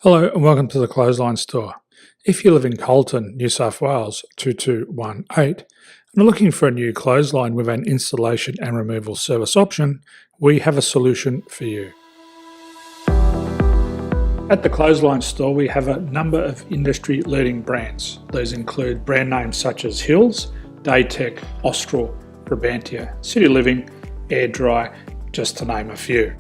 Hello and welcome to the Clothesline Store. If you live in Carlton, New South Wales 2218 and are looking for a new clothesline with an installation and removal service option, we have a solution for you. At the Clothesline Store we have a number of industry leading brands. These include brand names such as Hills, Daytech, Austral, Brabantia, City Living, Air Dry, just to name a few.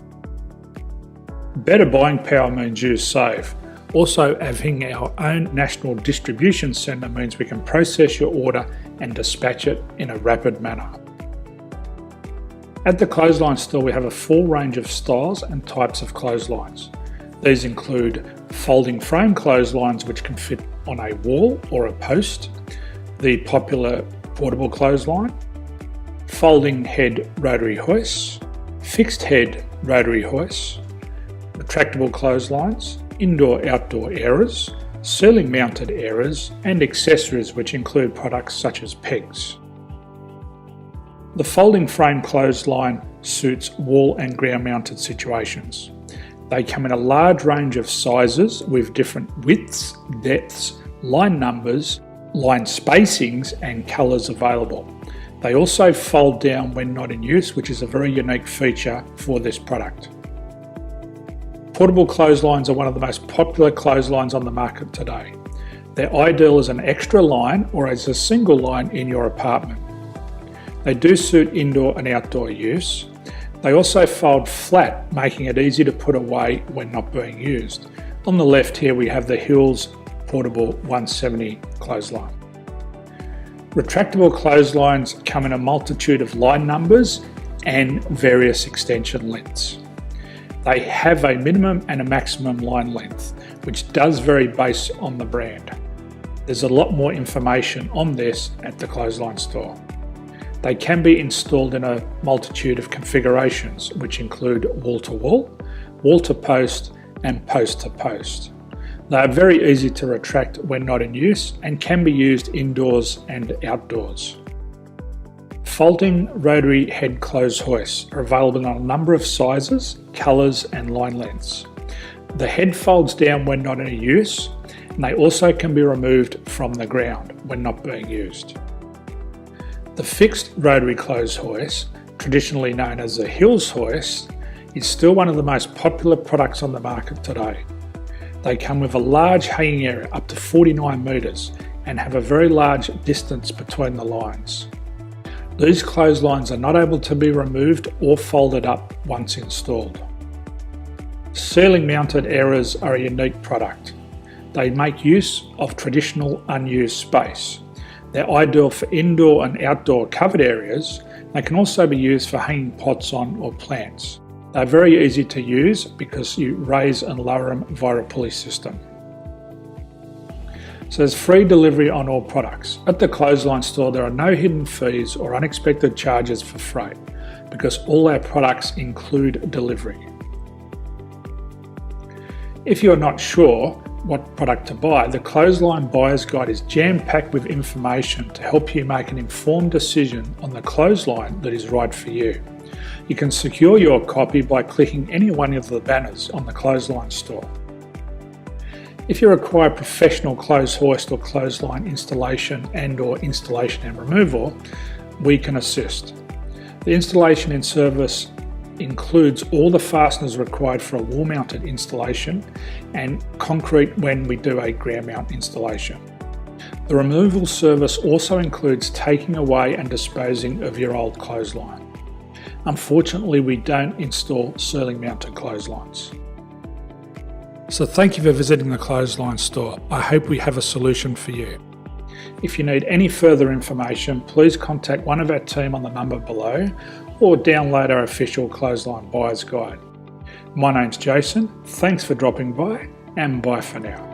Better buying power means you save. Also, having our own national distribution centre means we can process your order and dispatch it in a rapid manner. At the Clothesline Store we have a full range of styles and types of clotheslines. These include folding frame clotheslines which can fit on a wall or a post, the popular portable clothesline, folding head rotary hoists, fixed head rotary hoists, retractable clotheslines, indoor-outdoor airers, ceiling mounted airers and accessories which include products such as pegs. The folding frame clothesline suits wall and ground mounted situations. They come in a large range of sizes with different widths, depths, line numbers, line spacings and colours available. They also fold down when not in use, which is a very unique feature for this product. Portable clotheslines are one of the most popular clotheslines on the market today. They're ideal as an extra line or as a single line in your apartment. They do suit indoor and outdoor use. They also fold flat, making it easy to put away when not being used. On the left here we have the Hills Portable 170 clothesline. Retractable clotheslines come in a multitude of line numbers and various extension lengths. They have a minimum and a maximum line length, which does vary based on the brand. There's a lot more information on this at the Clothesline Store. They can be installed in a multitude of configurations, which include wall-to-wall, wall-to-post and post-to-post. They are very easy to retract when not in use and can be used indoors and outdoors. Folding rotary head clothes hoists are available in a number of sizes, colours and line lengths. The head folds down when not in use and they also can be removed from the ground when not being used. The fixed rotary clothes hoist, traditionally known as the Hills hoist, is still one of the most popular products on the market today. They come with a large hanging area up to 49 metres and have a very large distance between the lines. These clotheslines are not able to be removed or folded up once installed. Ceiling mounted airers are a unique product. They make use of traditional unused space. They're ideal for indoor and outdoor covered areas. They can also be used for hanging pots on or plants. They're very easy to use because you raise and lower them via a pulley system. So there's free delivery on all products. At the Clothesline Store there are no hidden fees or unexpected charges for freight because all our products include delivery. If you're not sure what product to buy, the Clothesline Buyer's Guide is jam-packed with information to help you make an informed decision on the clothesline that is right for you. You can secure your copy by clicking any one of the banners on the Clothesline Store. If you require professional clothes hoist or clothesline installation and/or installation and removal, we can assist. The installation and service includes all the fasteners required for a wall-mounted installation and concrete when we do a ground mount installation. The removal service also includes taking away and disposing of your old clothesline. Unfortunately, we don't install ceiling mounted clotheslines. So thank you for visiting the Clothesline Store. I hope we have a solution for you. If you need any further information, please contact one of our team on the number below or download our official Clothesline Buyer's Guide. My name's Jason, thanks for dropping by and bye for now.